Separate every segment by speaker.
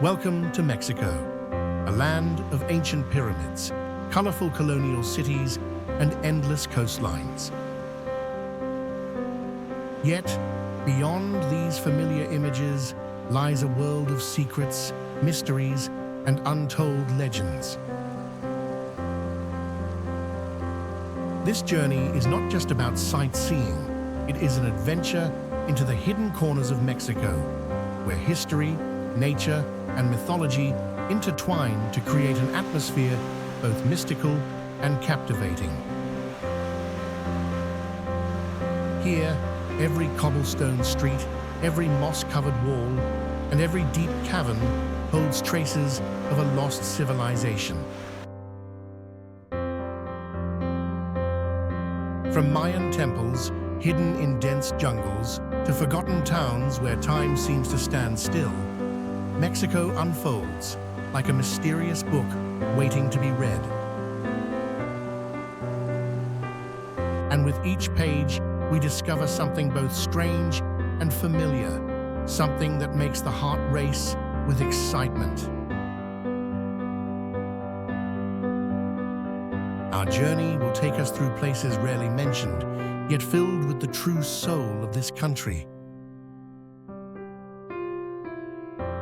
Speaker 1: Welcome to Mexico, a land of ancient pyramids, colorful colonial cities, and endless coastlines. Yet, beyond these familiar images lies a world of secrets, mysteries, and untold legends. This journey is not just about sightseeing, it is an adventure into the hidden corners of Mexico, where history, nature, and mythology intertwine to create an atmosphere both mystical and captivating. Here, every cobblestone street, every moss-covered wall, and every deep cavern holds traces of a lost civilization. From Mayan temples hidden in dense jungles to forgotten towns where time seems to stand still, Mexico unfolds like a mysterious book waiting to be read. And with each page, we discover something both strange and familiar, something that makes the heart race with excitement. Our journey will take us through places rarely mentioned, yet filled with the true soul of this country.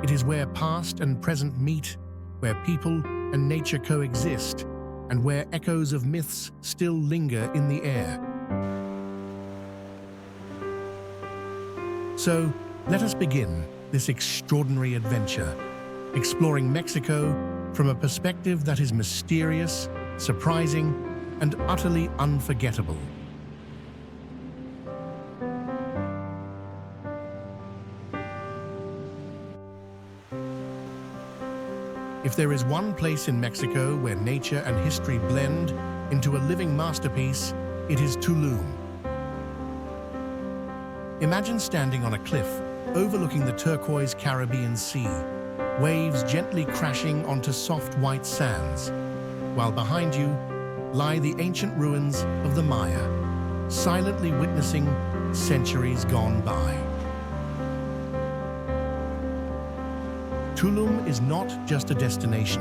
Speaker 1: It is where past and present meet, where people and nature coexist, and where echoes of myths still linger in the air. So, let us begin this extraordinary adventure, exploring Mexico from a perspective that is mysterious, surprising, and utterly unforgettable. If there is one place in Mexico where nature and history blend into a living masterpiece, it is Tulum. Imagine standing on a cliff overlooking the turquoise Caribbean Sea, waves gently crashing onto soft white sands, while behind you lie the ancient ruins of the Maya, silently witnessing centuries gone by. Tulum is not just a destination,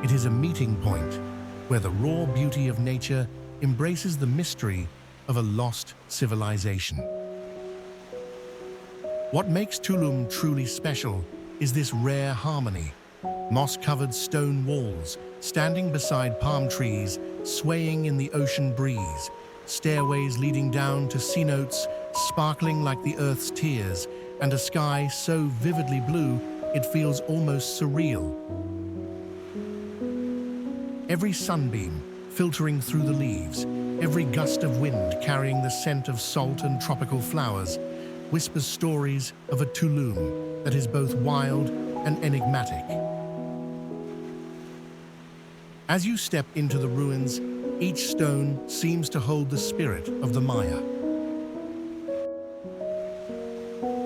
Speaker 1: it is a meeting point where the raw beauty of nature embraces the mystery of a lost civilization. What makes Tulum truly special is this rare harmony. Moss-covered stone walls, standing beside palm trees, swaying in the ocean breeze, stairways leading down to cenotes, sparkling like the earth's tears, and a sky so vividly blue it feels almost surreal. Every sunbeam filtering through the leaves, every gust of wind carrying the scent of salt and tropical flowers, whispers stories of a Tulum that is both wild and enigmatic. As you step into the ruins, each stone seems to hold the spirit of the Maya.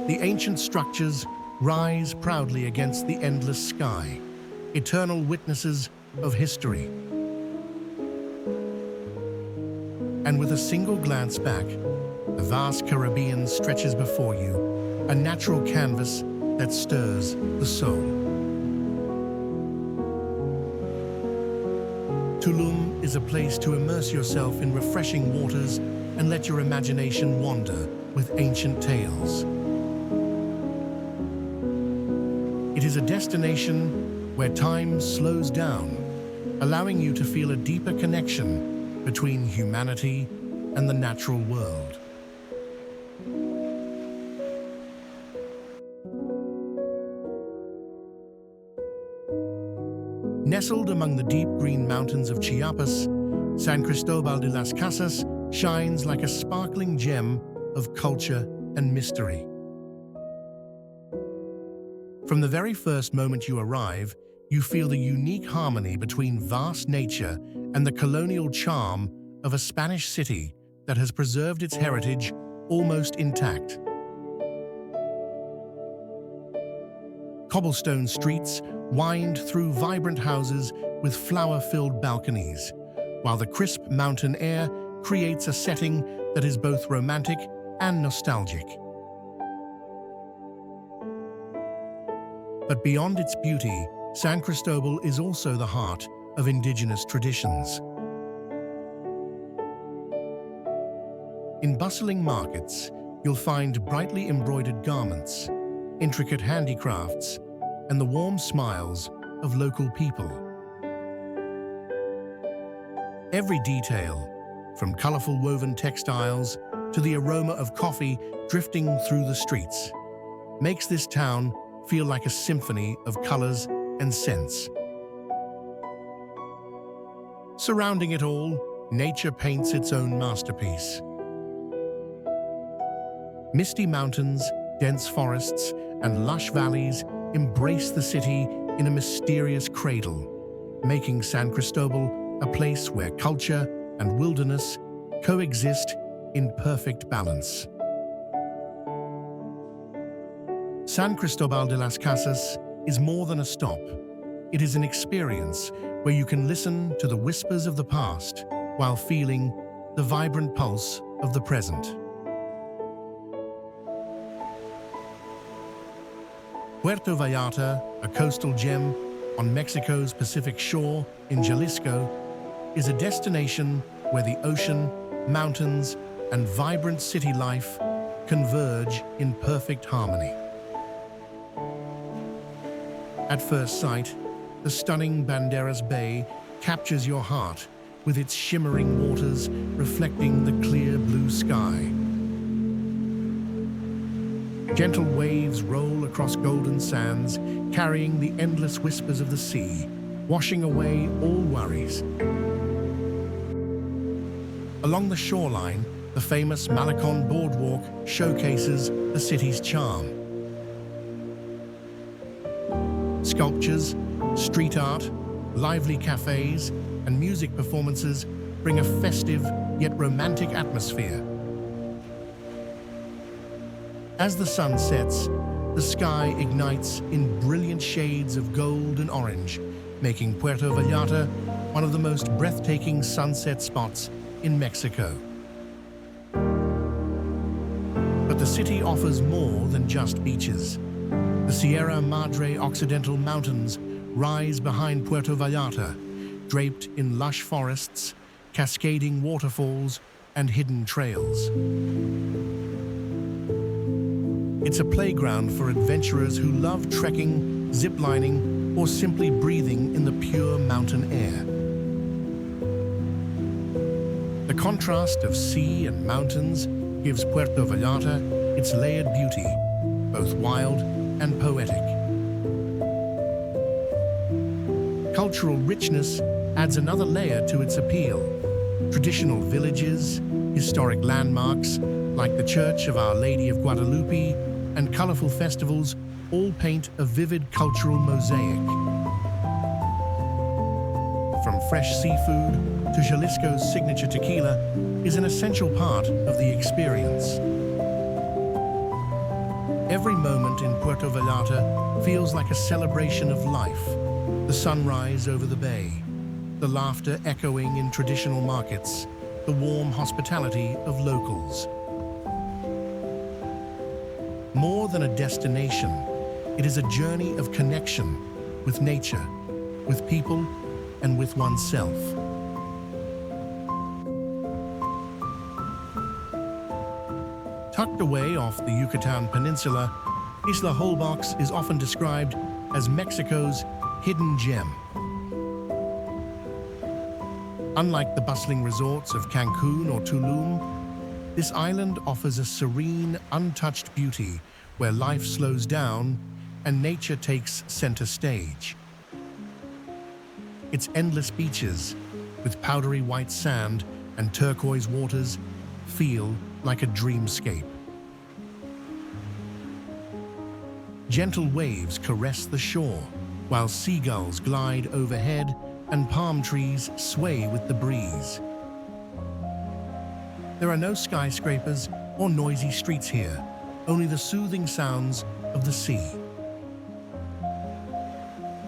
Speaker 1: The ancient structures rise proudly against the endless sky, eternal witnesses of history. And with a single glance back, the vast Caribbean stretches before you, a natural canvas that stirs the soul. Tulum is a place to immerse yourself in refreshing waters and let your imagination wander with ancient tales. It is a destination where time slows down, allowing you to feel a deeper connection between humanity and the natural world. Nestled among the deep green mountains of Chiapas, San Cristóbal de las Casas shines like a sparkling gem of culture and mystery. From the very first moment you arrive, you feel the unique harmony between vast nature and the colonial charm of a Spanish city that has preserved its heritage almost intact. Cobblestone streets wind through vibrant houses with flower-filled balconies, while the crisp mountain air creates a setting that is both romantic and nostalgic. But beyond its beauty, San Cristobal is also the heart of indigenous traditions. In bustling markets, you'll find brightly embroidered garments, intricate handicrafts, and the warm smiles of local people. Every detail, from colorful woven textiles to the aroma of coffee drifting through the streets, makes this town feel like a symphony of colors and scents. Surrounding it all, nature paints its own masterpiece. Misty mountains, dense forests, and lush valleys embrace the city in a mysterious cradle, making San Cristobal a place where culture and wilderness coexist in perfect balance. San Cristobal de las Casas is more than a stop. It is an experience where you can listen to the whispers of the past while feeling the vibrant pulse of the present. Puerto Vallarta, a coastal gem on Mexico's Pacific shore in Jalisco, is a destination where the ocean, mountains, and vibrant city life converge in perfect harmony. At first sight, the stunning Banderas Bay captures your heart with its shimmering waters reflecting the clear blue sky. Gentle waves roll across golden sands, carrying the endless whispers of the sea, washing away all worries. Along the shoreline, the famous Malecon Boardwalk showcases the city's charm. Sculptures, street art, lively cafes, and music performances bring a festive yet romantic atmosphere. As the sun sets, the sky ignites in brilliant shades of gold and orange, making Puerto Vallarta one of the most breathtaking sunset spots in Mexico. But the city offers more than just beaches. The Sierra Madre Occidental Mountains rise behind Puerto Vallarta, draped in lush forests, cascading waterfalls, and hidden trails. It's a playground for adventurers who love trekking, ziplining, or simply breathing in the pure mountain air. The contrast of sea and mountains gives Puerto Vallarta its layered beauty, both wild and poetic. Cultural richness adds another layer to its appeal. Traditional villages, historic landmarks like the Church of Our Lady of Guadalupe, and colorful festivals all paint a vivid cultural mosaic. From fresh seafood to Jalisco's signature tequila is an essential part of the experience. Every moment in Puerto Vallarta feels like a celebration of life. The sunrise over the bay, the laughter echoing in traditional markets, the warm hospitality of locals. More than a destination, it is a journey of connection with nature, with people, and with oneself. Tucked away off the Yucatan Peninsula, Isla Holbox is often described as Mexico's hidden gem. Unlike the bustling resorts of Cancun or Tulum, this island offers a serene, untouched beauty where life slows down and nature takes center stage. Its endless beaches, with powdery white sand and turquoise waters, feel like a dreamscape. Gentle waves caress the shore, while seagulls glide overhead and palm trees sway with the breeze. There are no skyscrapers or noisy streets here, only the soothing sounds of the sea.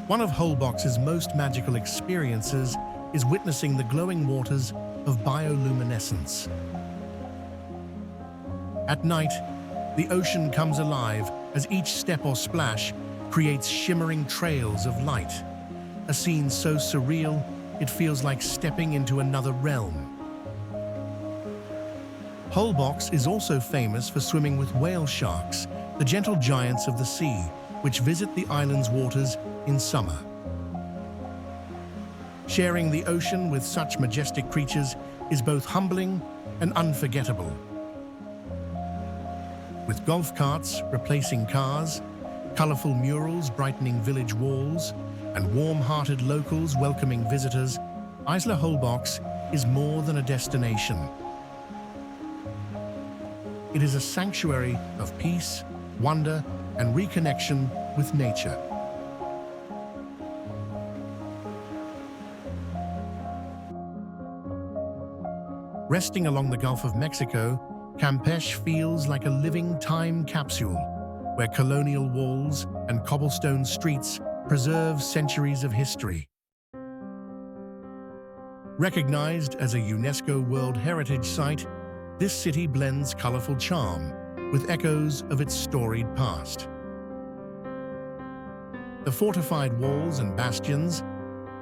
Speaker 1: One of Holbox's most magical experiences is witnessing the glowing waters of bioluminescence. At night, the ocean comes alive as each step or splash creates shimmering trails of light, a scene so surreal it feels like stepping into another realm. Holbox is also famous for swimming with whale sharks, the gentle giants of the sea, which visit the island's waters in summer. Sharing the ocean with such majestic creatures is both humbling and unforgettable. With golf carts replacing cars, colorful murals brightening village walls, and warm-hearted locals welcoming visitors, Isla Holbox is more than a destination. It is a sanctuary of peace, wonder, and reconnection with nature. Resting along the Gulf of Mexico, Campeche feels like a living time capsule, where colonial walls and cobblestone streets preserve centuries of history. Recognized as a UNESCO World Heritage Site, this city blends colorful charm with echoes of its storied past. The fortified walls and bastions,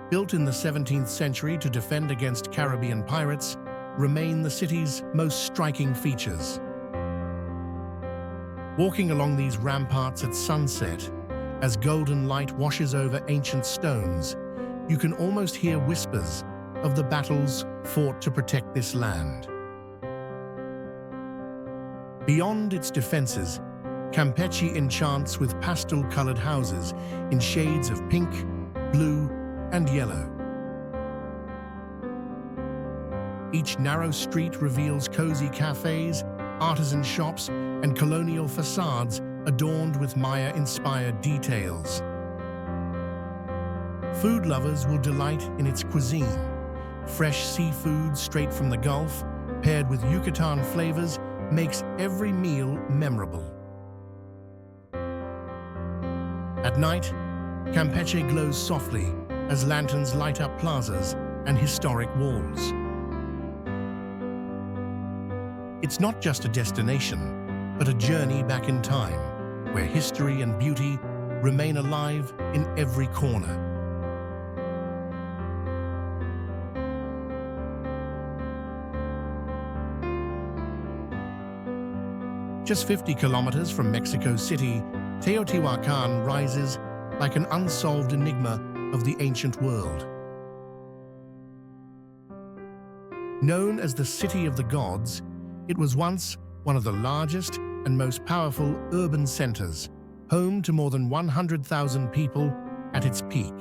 Speaker 1: built in the 17th century to defend against Caribbean pirates, remain the city's most striking features. Walking along these ramparts at sunset, as golden light washes over ancient stones, you can almost hear whispers of the battles fought to protect this land. Beyond its defenses, Campeche enchants with pastel-colored houses in shades of pink, blue, and yellow. Each narrow street reveals cozy cafes, artisan shops, and colonial facades adorned with Maya-inspired details. Food lovers will delight in its cuisine. Fresh seafood straight from the Gulf, paired with Yucatan flavors, makes every meal memorable. At night, Campeche glows softly as lanterns light up plazas and historic walls. It's not just a destination, but a journey back in time, where history and beauty remain alive in every corner. Just 50 kilometers from Mexico City, Teotihuacan rises like an unsolved enigma of the ancient world. Known as the City of the Gods, it was once one of the largest and most powerful urban centers, home to more than 100,000 people at its peak.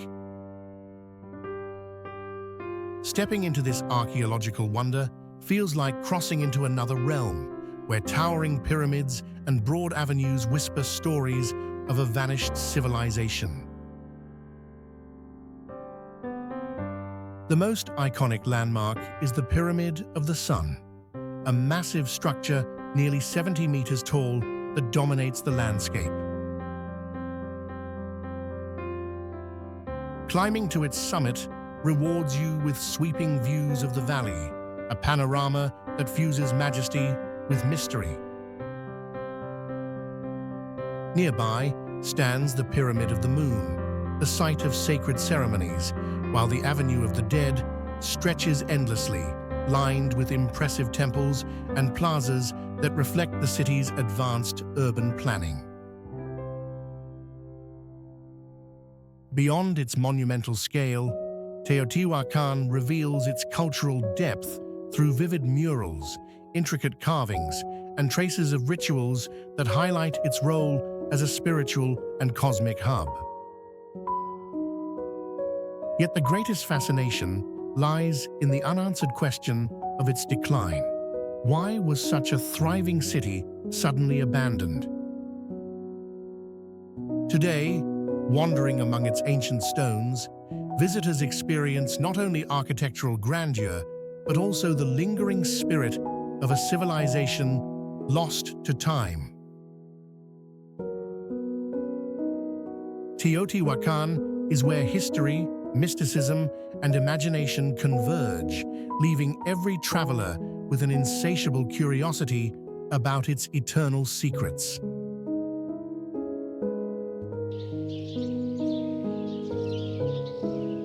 Speaker 1: Stepping into this archaeological wonder feels like crossing into another realm, where towering pyramids and broad avenues whisper stories of a vanished civilization. The most iconic landmark is the Pyramid of the Sun, a massive structure nearly 70 meters tall that dominates the landscape. Climbing to its summit rewards you with sweeping views of the valley, a panorama that fuses majesty with mystery. Nearby stands the Pyramid of the Moon, the site of sacred ceremonies, while the Avenue of the Dead stretches endlessly, lined with impressive temples and plazas that reflect the city's advanced urban planning. Beyond its monumental scale, Teotihuacan reveals its cultural depth through vivid murals, intricate carvings, and traces of rituals that highlight its role as a spiritual and cosmic hub. Yet the greatest fascination lies in the unanswered question of its decline. Why was such a thriving city suddenly abandoned? Today, wandering among its ancient stones, visitors experience not only architectural grandeur, but also the lingering spirit of a civilization lost to time. Teotihuacan is where history, mysticism, and imagination converge, leaving every traveler with an insatiable curiosity about its eternal secrets.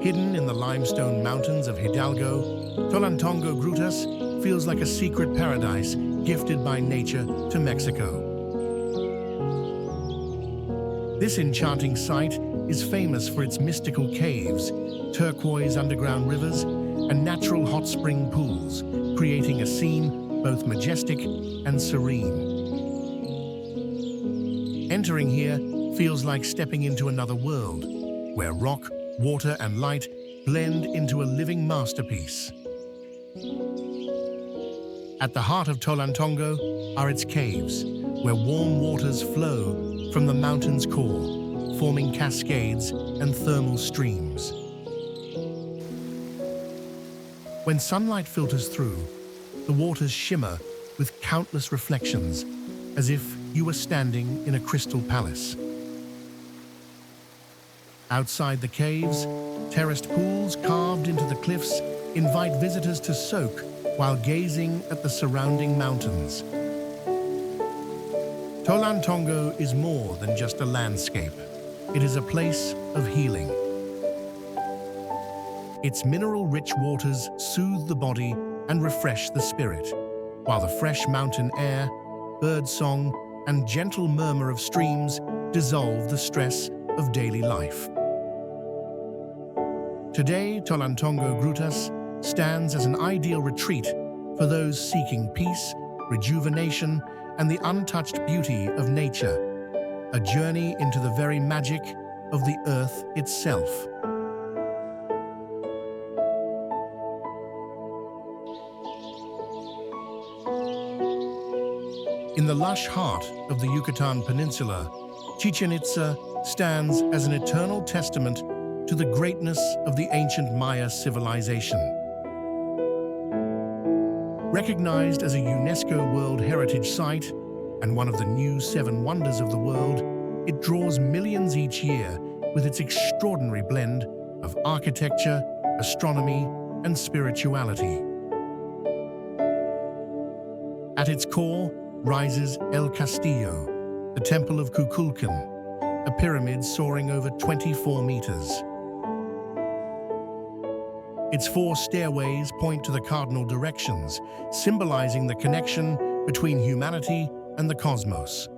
Speaker 1: Hidden in the limestone mountains of Hidalgo, Tolantongo Grutas feels like a secret paradise gifted by nature to Mexico. This enchanting site is famous for its mystical caves, turquoise underground rivers, and natural hot spring pools, creating a scene both majestic and serene. Entering here feels like stepping into another world, where rock, water, and light blend into a living masterpiece. At the heart of Tolantongo are its caves, where warm waters flow from the mountain's core, forming cascades and thermal streams. When sunlight filters through, the waters shimmer with countless reflections, as if you were standing in a crystal palace. Outside the caves, terraced pools carved into the cliffs invite visitors to soak while gazing at the surrounding mountains. Tolantongo is more than just a landscape. It is a place of healing. Its mineral-rich waters soothe the body and refresh the spirit, while the fresh mountain air, birdsong, and gentle murmur of streams dissolve the stress of daily life. Today, Tolantongo Grutas stands as an ideal retreat for those seeking peace, rejuvenation, and the untouched beauty of nature, a journey into the very magic of the earth itself. In the lush heart of the Yucatan Peninsula, Chichen Itza stands as an eternal testament to the greatness of the ancient Maya civilization. Recognized as a UNESCO World Heritage Site and one of the new 7 wonders of the world, it draws millions each year with its extraordinary blend of architecture, astronomy, and spirituality. At its core rises El Castillo, the Temple of Kukulkan, a pyramid soaring over 24 meters. Its 4 stairways point to the cardinal directions, symbolizing the connection between humanity and the cosmos.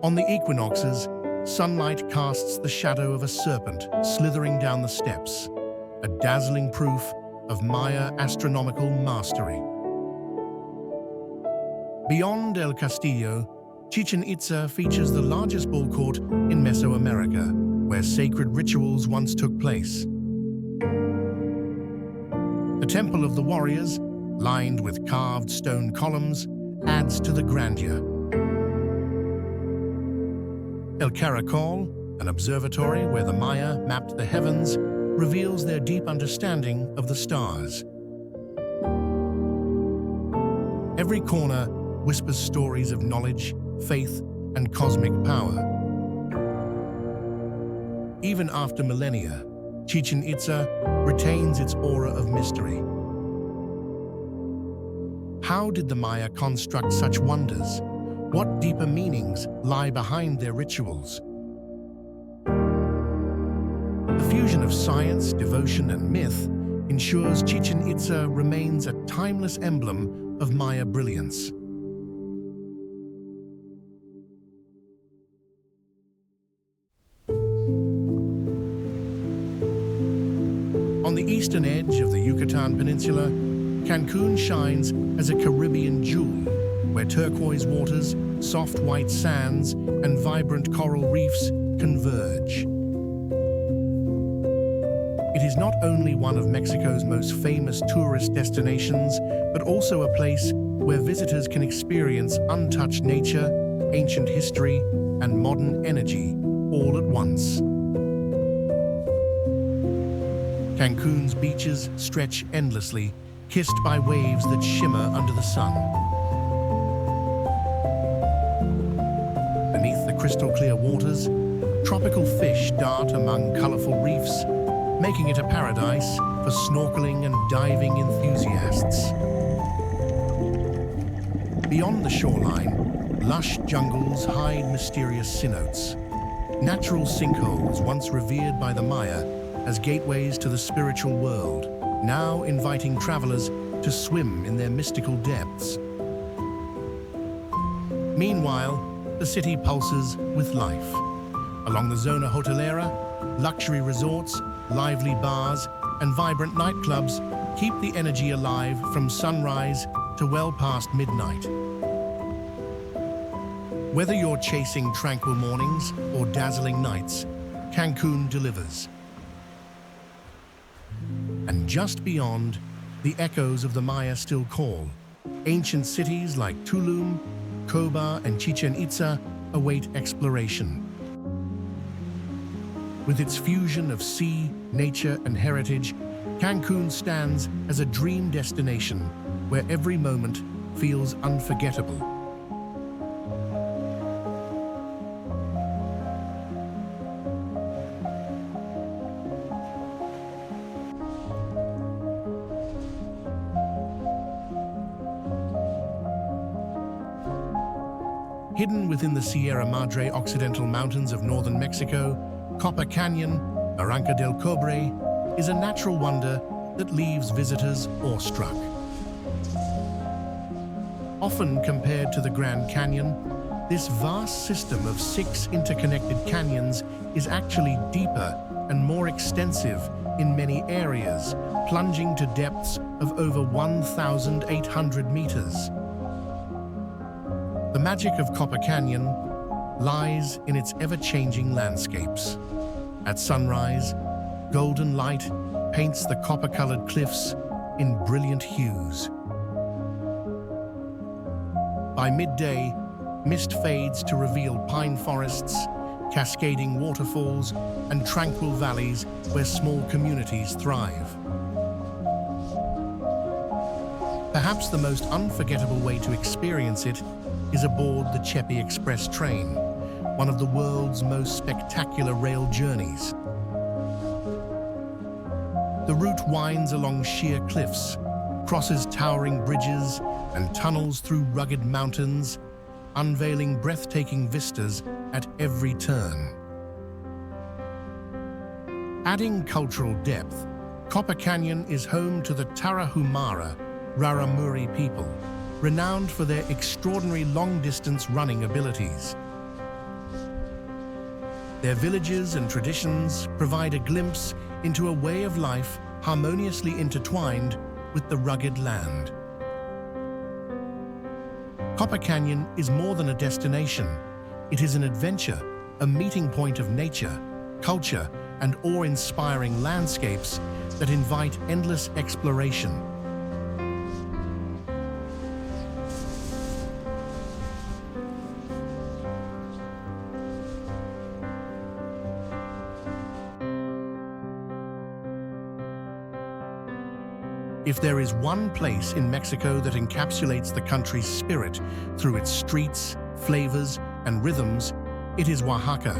Speaker 1: On the equinoxes, sunlight casts the shadow of a serpent slithering down the steps, a dazzling proof of Maya astronomical mastery. Beyond El Castillo, Chichen Itza features the largest ball court in Mesoamerica, where sacred rituals once took place. The Temple of the Warriors, lined with carved stone columns, adds to the grandeur. El Caracol, an observatory where the Maya mapped the heavens, reveals their deep understanding of the stars. Every corner whispers stories of knowledge, faith, and cosmic power. Even after millennia, Chichen Itza retains its aura of mystery. How did the Maya construct such wonders? What deeper meanings lie behind their rituals? The fusion of science, devotion, and myth ensures Chichen Itza remains a timeless emblem of Maya brilliance. On the eastern edge of the Yucatan Peninsula, Cancun shines as a Caribbean jewel, where turquoise waters, soft white sands, and vibrant coral reefs converge. It is not only one of Mexico's most famous tourist destinations, but also a place where visitors can experience untouched nature, ancient history, and modern energy all at once. Cancun's beaches stretch endlessly, kissed by waves that shimmer under the sun. Beneath the crystal-clear waters, tropical fish dart among colorful reefs, making it a paradise for snorkeling and diving enthusiasts. Beyond the shoreline, lush jungles hide mysterious cenotes. Natural sinkholes once revered by the Maya as gateways to the spiritual world, now inviting travelers to swim in their mystical depths. Meanwhile, the city pulses with life. Along the Zona Hotelera, luxury resorts, lively bars, and vibrant nightclubs keep the energy alive from sunrise to well past midnight. Whether you're chasing tranquil mornings or dazzling nights, Cancun delivers. And just beyond, the echoes of the Maya still call. Ancient cities like Tulum, Coba, and Chichen Itza await exploration. With its fusion of sea, nature, and heritage, Cancun stands as a dream destination where every moment feels unforgettable. Hidden within the Sierra Madre Occidental Mountains of northern Mexico, Copper Canyon, Barranca del Cobre, is a natural wonder that leaves visitors awestruck. Often compared to the Grand Canyon, this vast system of 6 interconnected canyons is actually deeper and more extensive in many areas, plunging to depths of over 1,800 meters. The magic of Copper Canyon lies in its ever-changing landscapes. At sunrise, golden light paints the copper-colored cliffs in brilliant hues. By midday, mist fades to reveal pine forests, cascading waterfalls, and tranquil valleys where small communities thrive. Perhaps the most unforgettable way to experience it is aboard the Chepe Express train, one of the world's most spectacular rail journeys. The route winds along sheer cliffs, crosses towering bridges, and tunnels through rugged mountains, unveiling breathtaking vistas at every turn. Adding cultural depth, Copper Canyon is home to the Tarahumara Raramuri people, renowned for their extraordinary long-distance running abilities. Their villages and traditions provide a glimpse into a way of life harmoniously intertwined with the rugged land. Copper Canyon is more than a destination. It is an adventure, a meeting point of nature, culture, and awe-inspiring landscapes that invite endless exploration. If there is one place in Mexico that encapsulates the country's spirit through its streets, flavors, and rhythms, it is Oaxaca.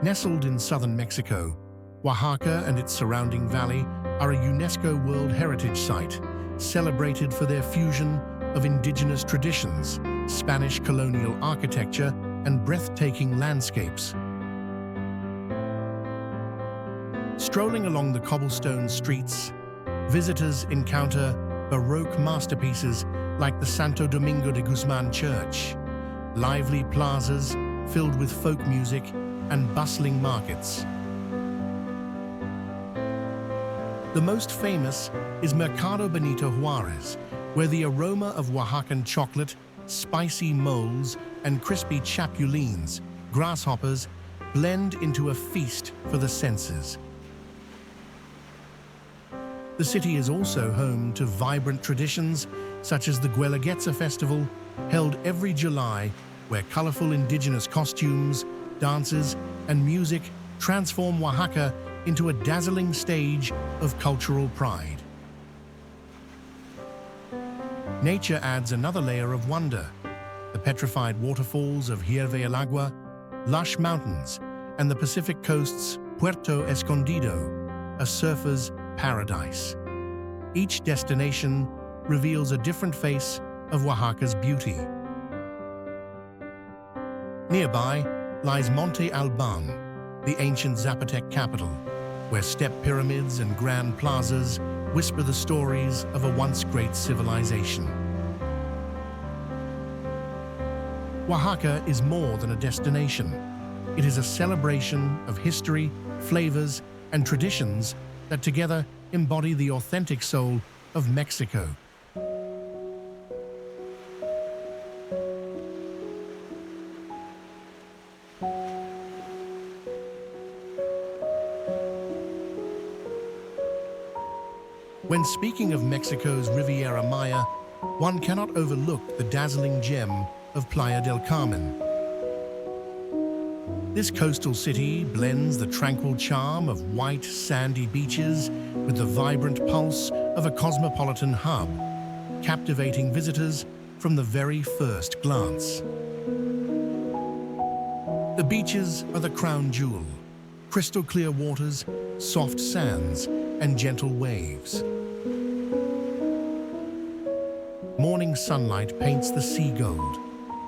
Speaker 1: Nestled in southern Mexico, Oaxaca and its surrounding valley are a UNESCO World Heritage Site, celebrated for their fusion of indigenous traditions, Spanish colonial architecture, and breathtaking landscapes. Strolling along the cobblestone streets, visitors encounter Baroque masterpieces like the Santo Domingo de Guzman Church, lively plazas filled with folk music, and bustling markets. The most famous is Mercado Benito Juarez, where the aroma of Oaxacan chocolate, spicy moles, and crispy chapulines, grasshoppers, blend into a feast for the senses. The city is also home to vibrant traditions such as the Guelaguetza Festival, held every July, where colorful indigenous costumes, dances, and music transform Oaxaca into a dazzling stage of cultural pride. Nature adds another layer of wonder. The petrified waterfalls of Hierve el Agua, lush mountains, and the Pacific coast's Puerto Escondido, a surfer's paradise. Each destination reveals a different face of Oaxaca's beauty. Nearby lies Monte Alban, the ancient Zapotec capital, where step pyramids and grand plazas whisper the stories of a once great civilization. Oaxaca is more than a destination. It is a celebration of history, flavors, and traditions that together embody the authentic soul of Mexico. When speaking of Mexico's Riviera Maya, one cannot overlook the dazzling gem of Playa del Carmen. This coastal city blends the tranquil charm of white, sandy beaches with the vibrant pulse of a cosmopolitan hub, captivating visitors from the very first glance. The beaches are the crown jewel: crystal clear waters, soft sands, and gentle waves. Morning sunlight paints the sea gold,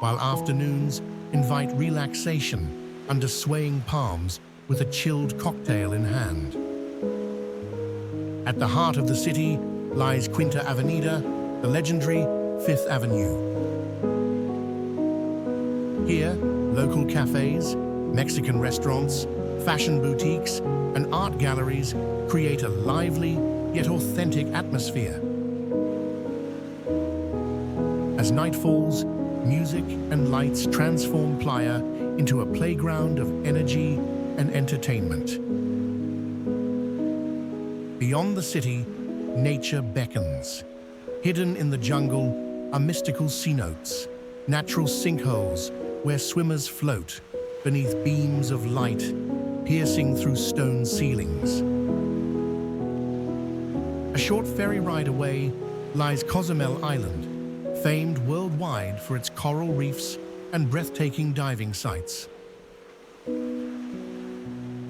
Speaker 1: while afternoons invite relaxation under swaying palms with a chilled cocktail in hand. At the heart of the city lies Quinta Avenida, the legendary Fifth Avenue. Here, local cafes, Mexican restaurants, fashion boutiques, and art galleries create a lively yet authentic atmosphere. As night falls, music and lights transform Playa into a playground of energy and entertainment. Beyond the city, nature beckons. Hidden in the jungle are mystical cenotes, natural sinkholes where swimmers float beneath beams of light piercing through stone ceilings. A short ferry ride away lies Cozumel Island, famed worldwide for its coral reefs and breathtaking diving sites.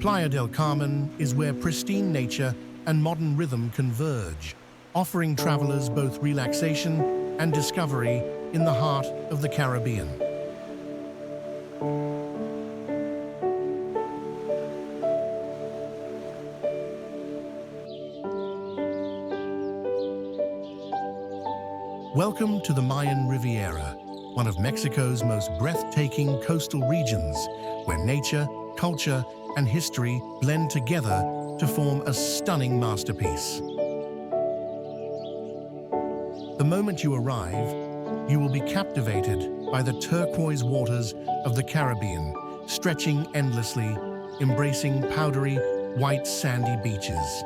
Speaker 1: Playa del Carmen is where pristine nature and modern rhythm converge, offering travelers both relaxation and discovery in the heart of the Caribbean. Welcome to the Mayan Riviera, one of Mexico's most breathtaking coastal regions, where nature, culture, and history blend together to form a stunning masterpiece. The moment you arrive, you will be captivated by the turquoise waters of the Caribbean, stretching endlessly, embracing powdery, white sandy beaches.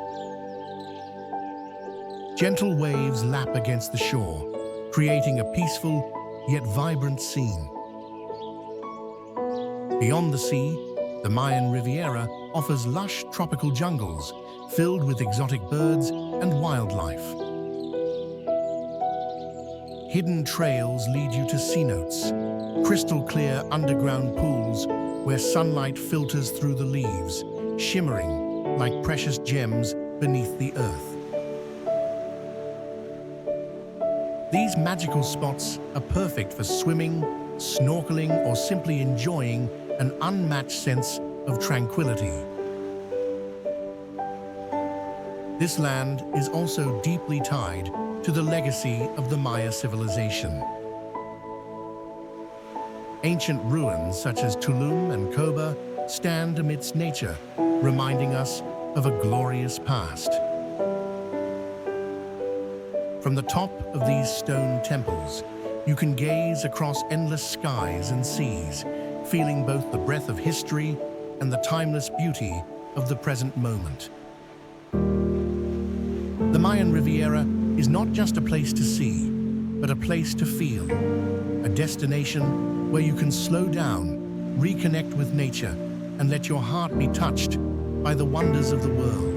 Speaker 1: Gentle waves lap against the shore, creating a peaceful yet vibrant scene. Beyond the sea, the Mayan Riviera offers lush tropical jungles filled with exotic birds and wildlife. Hidden trails lead you to cenotes, crystal clear underground pools where sunlight filters through the leaves, shimmering like precious gems beneath the earth. These magical spots are perfect for swimming, snorkeling, or simply enjoying an unmatched sense of tranquility. This land is also deeply tied to the legacy of the Maya civilization. Ancient ruins such as Tulum and Coba stand amidst nature, reminding us of a glorious past. From the top of these stone temples, you can gaze across endless skies and seas, feeling both the breath of history and the timeless beauty of the present moment. The Mayan Riviera is not just a place to see, but a place to feel, a destination where you can slow down, reconnect with nature, and let your heart be touched by the wonders of the world.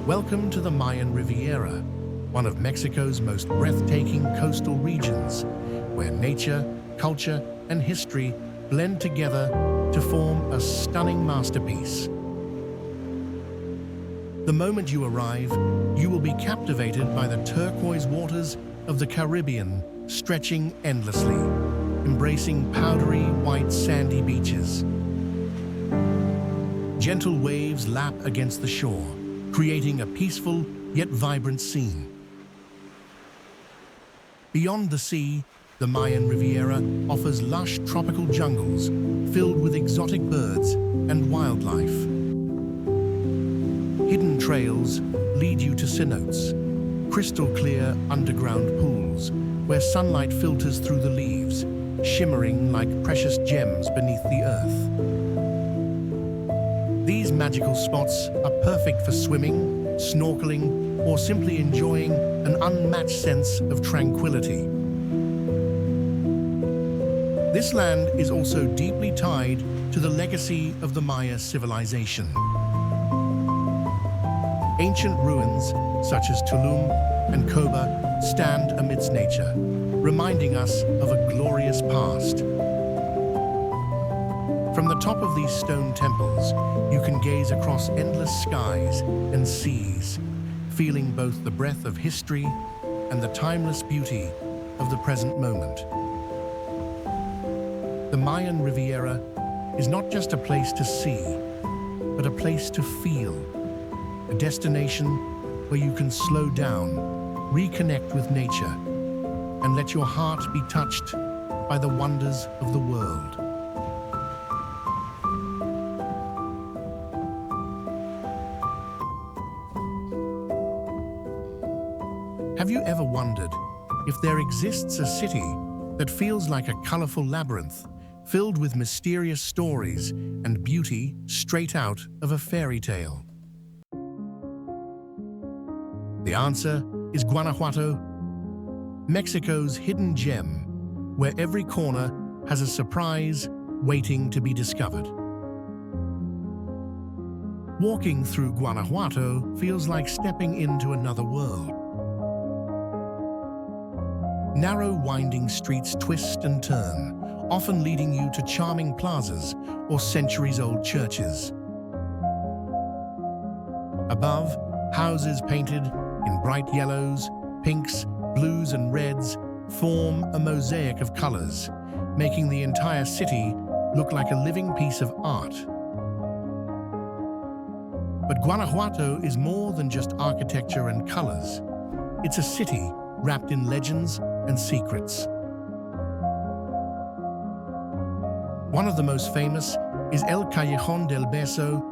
Speaker 1: Welcome to the Mayan Riviera, one of Mexico's most breathtaking coastal regions, where nature, culture, and history blend together to form a stunning masterpiece. The moment you arrive, you will be captivated by the turquoise waters of the Caribbean stretching endlessly, embracing powdery white sandy beaches. Gentle waves lap against the shore, creating a peaceful yet vibrant scene. Beyond the sea, the Mayan Riviera offers lush tropical jungles filled with exotic birds and wildlife. Hidden trails lead you to cenotes, crystal-clear underground pools where sunlight filters through the leaves, shimmering like precious gems beneath the earth. These magical spots are perfect for swimming, snorkeling, or simply enjoying an unmatched sense of tranquility. This land is also deeply tied to the legacy of the Maya civilization. Ancient ruins, such as Tulum and Coba, stand amidst nature, reminding us of a glorious past. From the top of these stone temples, you can gaze across endless skies and seas, feeling both the breath of history and the timeless beauty of the present moment. The Mayan Riviera is not just a place to see, but a place to feel, a destination where you can slow down, reconnect with nature, and let your heart be touched by the wonders of the world. Have you ever wondered if there exists a city that feels like a colorful labyrinth, filled with mysterious stories and beauty straight out of a fairy tale? The answer is Guanajuato, Mexico's hidden gem, where every corner has a surprise waiting to be discovered. Walking through Guanajuato feels like stepping into another world. Narrow, winding streets twist and turn, often leading you to charming plazas or centuries-old churches. Above, houses painted in bright yellows, pinks, blues, and reds form a mosaic of colors, making the entire city look like a living piece of art. But Guanajuato is more than just architecture and colors. It's a city wrapped in legends and secrets. One of the most famous is El Callejón del Beso,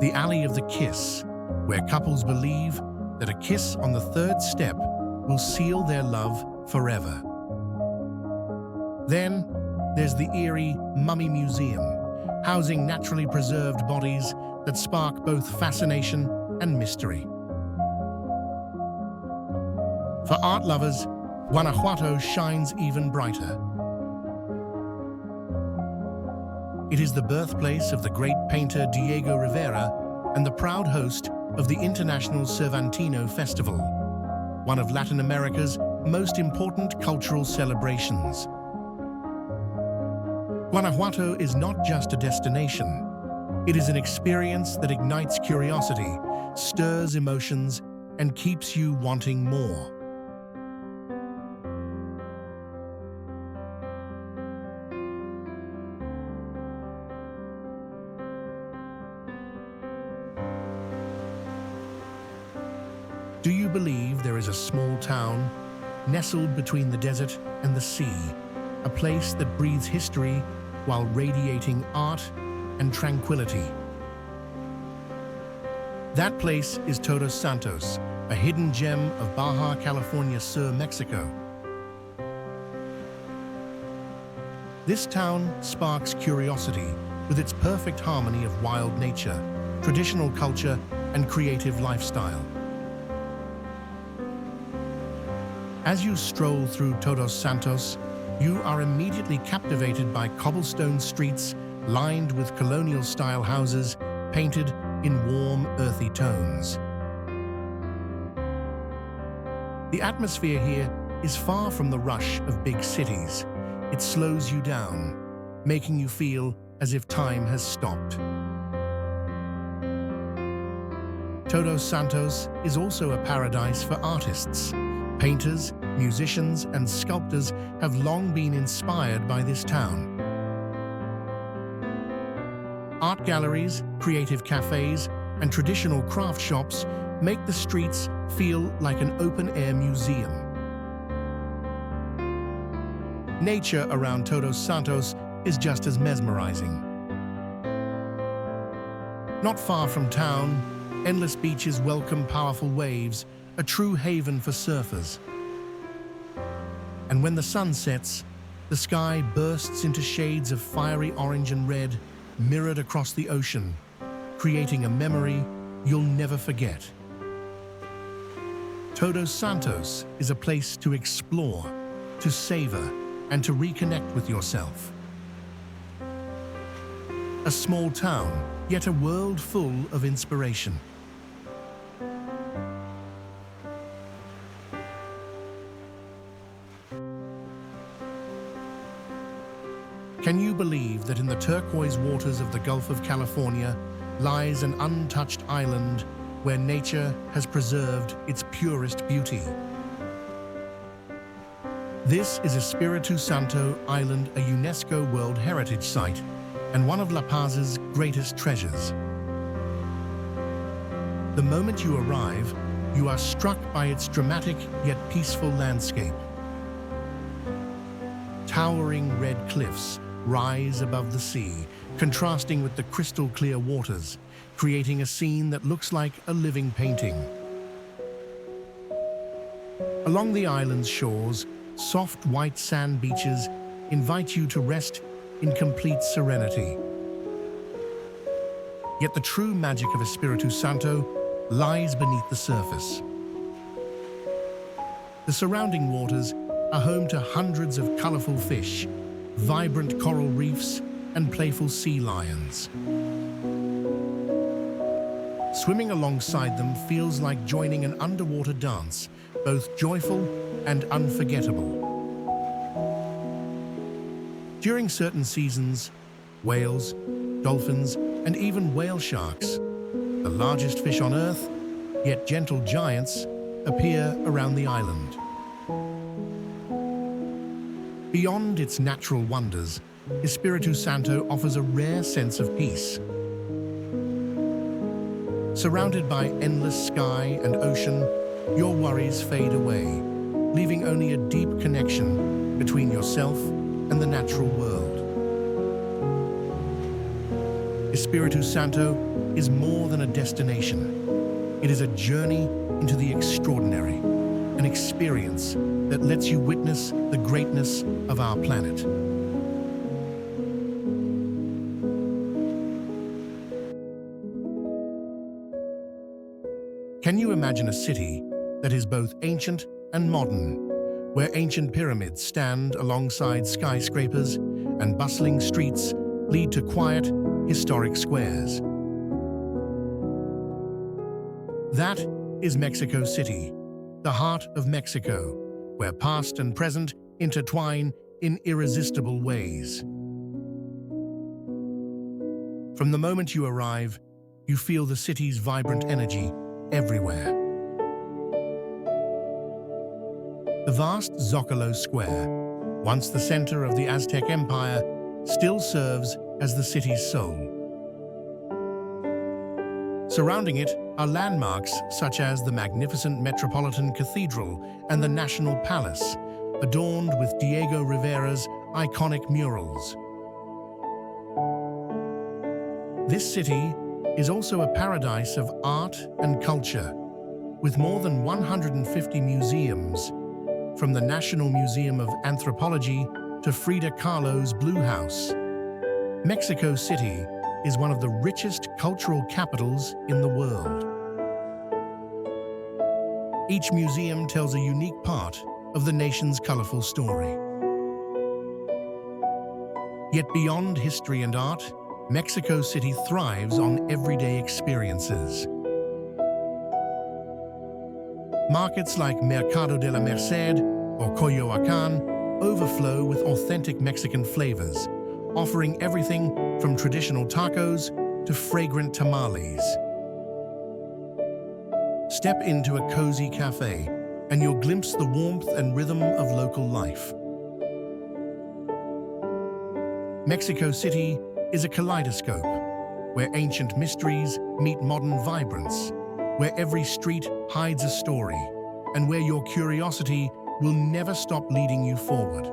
Speaker 1: the Alley of the Kiss, where couples believe that a kiss on the third step will seal their love forever. Then there's the eerie Mummy Museum, housing naturally preserved bodies that spark both fascination and mystery. For art lovers, Guanajuato shines even brighter. It is the birthplace of the great painter Diego Rivera and the proud host of the International Cervantino Festival, one of Latin America's most important cultural celebrations. Guanajuato is not just a destination. It is an experience that ignites curiosity, stirs emotions, and keeps you wanting more. Do you believe there is a small town, nestled between the desert and the sea, a place that breathes history while radiating art and tranquility? That place is Todos Santos, a hidden gem of Baja California Sur, Mexico. This town sparks curiosity with its perfect harmony of wild nature, traditional culture, and creative lifestyle. As you stroll through Todos Santos, you are immediately captivated by cobblestone streets lined with colonial-style houses painted in warm, earthy tones. The atmosphere here is far from the rush of big cities. It slows you down, making you feel as if time has stopped. Todos Santos is also a paradise for artists. Painters, musicians, and sculptors have long been inspired by this town. Art galleries, creative cafes, and traditional craft shops make the streets feel like an open-air museum. Nature around Todos Santos is just as mesmerizing. Not far from town, endless beaches welcome powerful waves, a true haven for surfers. And when the sun sets, the sky bursts into shades of fiery orange and red, mirrored across the ocean, creating a memory you'll never forget. Todos Santos is a place to explore, to savor, and to reconnect with yourself. A small town, yet a world full of inspiration. Can you believe that in the turquoise waters of the Gulf of California lies an untouched island where nature has preserved its purest beauty? This is Espíritu Santo Island, a UNESCO World Heritage Site and one of La Paz's greatest treasures. The moment you arrive, you are struck by its dramatic yet peaceful landscape. Towering red cliffs rise above the sea, contrasting with the crystal-clear waters, creating a scene that looks like a living painting. Along the island's shores, soft white sand beaches invite you to rest in complete serenity. Yet the true magic of Espíritu Santo lies beneath the surface. The surrounding waters are home to hundreds of colorful fish, vibrant coral reefs, and playful sea lions. Swimming alongside them feels like joining an underwater dance, both joyful and unforgettable. During certain seasons, whales, dolphins, and even whale sharks, the largest fish on Earth, yet gentle giants, appear around the island. Beyond its natural wonders, Espíritu Santo offers a rare sense of peace. Surrounded by endless sky and ocean, your worries fade away, leaving only a deep connection between yourself and the natural world. Espíritu Santo is more than a destination. It is a journey into the extraordinary, an experience that lets you witness the greatness of our planet. Can you imagine a city that is both ancient and modern, where ancient pyramids stand alongside skyscrapers and bustling streets lead to quiet, historic squares? That is Mexico City, the heart of Mexico, where past and present intertwine in irresistible ways. From the moment you arrive, you feel the city's vibrant energy everywhere. The vast Zocalo Square, once the center of the Aztec Empire, still serves as the city's soul. Surrounding it are landmarks such as the magnificent Metropolitan Cathedral and the National Palace, adorned with Diego Rivera's iconic murals. This city is also a paradise of art and culture, with more than 150 museums, from the National Museum of Anthropology to Frida Kahlo's Blue House. Mexico City is one of the richest cultural capitals in the world. Each museum tells a unique part of the nation's colorful story. Yet beyond history and art, Mexico City thrives on everyday experiences. Markets like Mercado de la Merced or Coyoacán overflow with authentic Mexican flavors, offering everything from traditional tacos to fragrant tamales. Step into a cozy cafe, and you'll glimpse the warmth and rhythm of local life. Mexico City is a kaleidoscope, where ancient mysteries meet modern vibrance, where every street hides a story, and where your curiosity will never stop leading you forward.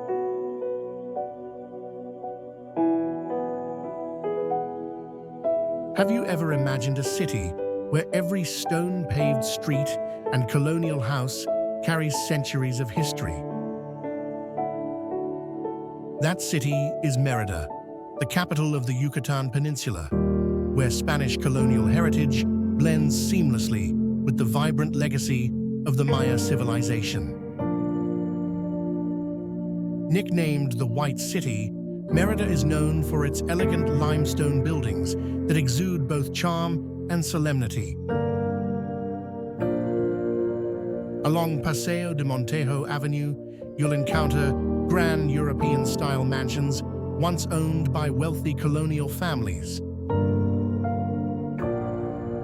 Speaker 1: Have you ever imagined a city where every stone-paved street and colonial house carries centuries of history? That city is Mérida, the capital of the Yucatan Peninsula, where Spanish colonial heritage blends seamlessly with the vibrant legacy of the Maya civilization. Nicknamed the White City, Mérida is known for its elegant limestone buildings that exude both charm and solemnity. Along Paseo de Montejo Avenue, you'll encounter grand European-style mansions once owned by wealthy colonial families.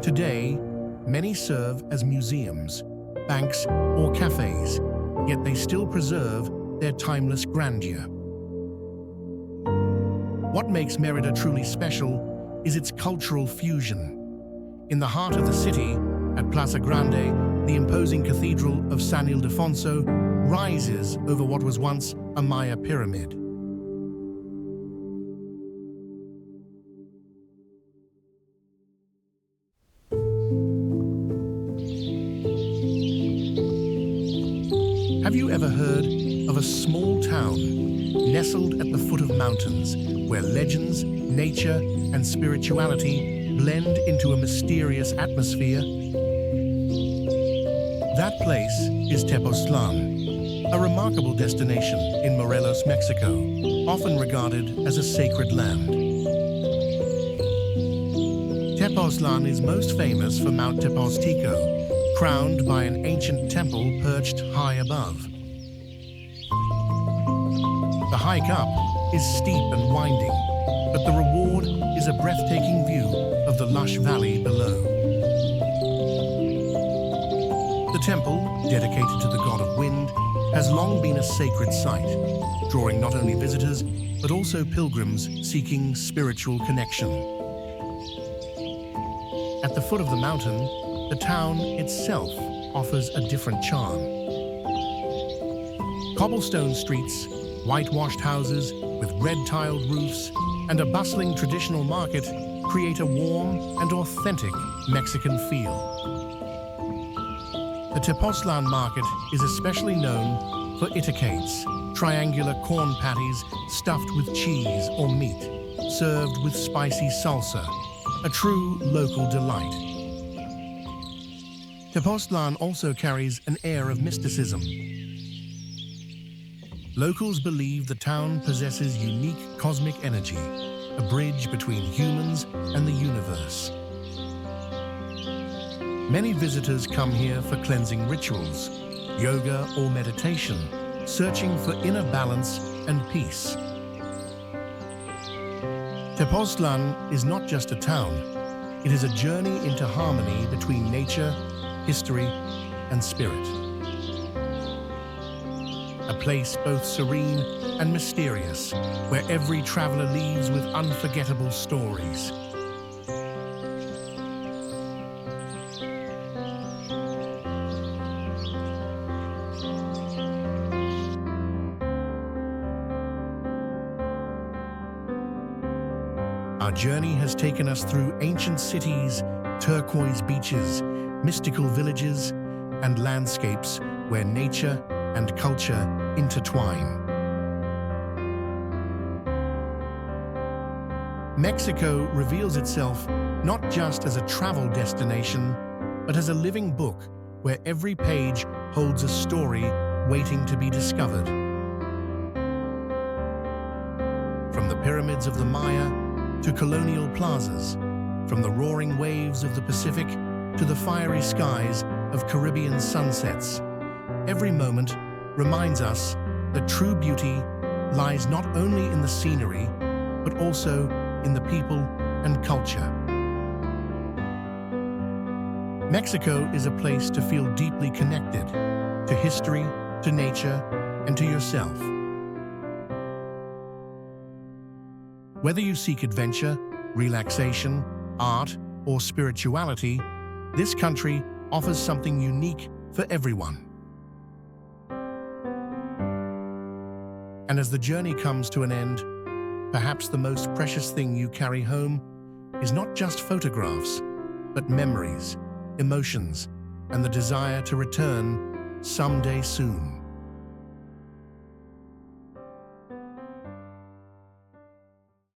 Speaker 1: Today, many serve as museums, banks, or cafes, yet they still preserve their timeless grandeur. What makes Mérida truly special is its cultural fusion. In the heart of the city, at Plaza Grande, the imposing Cathedral of San Ildefonso rises over what was once a Maya pyramid. Have you ever heard of a small town nestled at the foot of mountains where legends, nature, and spirituality blend into a mysterious atmosphere? That place is Tepoztlán, a remarkable destination in Morelos, Mexico, often regarded as a sacred land. Tepoztlán is most famous for Mount Tepoztico, crowned by an ancient temple perched high above. The hike up is steep and winding, but the reward is a breathtaking view of the lush valley below. The temple, dedicated to the god of wind, has long been a sacred site, drawing not only visitors, but also pilgrims seeking spiritual connection. At the foot of the mountain, the town itself offers a different charm. Cobblestone streets, whitewashed houses with red-tiled roofs, and a bustling traditional market create a warm and authentic Mexican feel. The Tepoztlán market is especially known for itacates, triangular corn patties stuffed with cheese or meat, served with spicy salsa, a true local delight. Tepoztlán also carries an air of mysticism. Locals believe the town possesses unique cosmic energy, a bridge between humans and the universe. Many visitors come here for cleansing rituals, yoga or meditation, searching for inner balance and peace. Tepoztlán is not just a town, it is a journey into harmony between nature, history, and spirit. A place both serene and mysterious, where every traveler leaves with unforgettable stories. Our journey has taken us through ancient cities, turquoise beaches, mystical villages, and landscapes where nature and culture intertwine. Mexico reveals itself not just as a travel destination, but as a living book where every page holds a story waiting to be discovered. From the pyramids of the Maya to colonial plazas, from the roaring waves of the Pacific to the fiery skies of Caribbean sunsets, every moment reminds us that true beauty lies not only in the scenery, but also in the people and culture. Mexico is a place to feel deeply connected to history, to nature, and to yourself. Whether you seek adventure, relaxation, art, or spirituality, this country offers something unique for everyone. And as the journey comes to an end, perhaps the most precious thing you carry home is not just photographs, but memories, emotions, and the desire to return someday soon.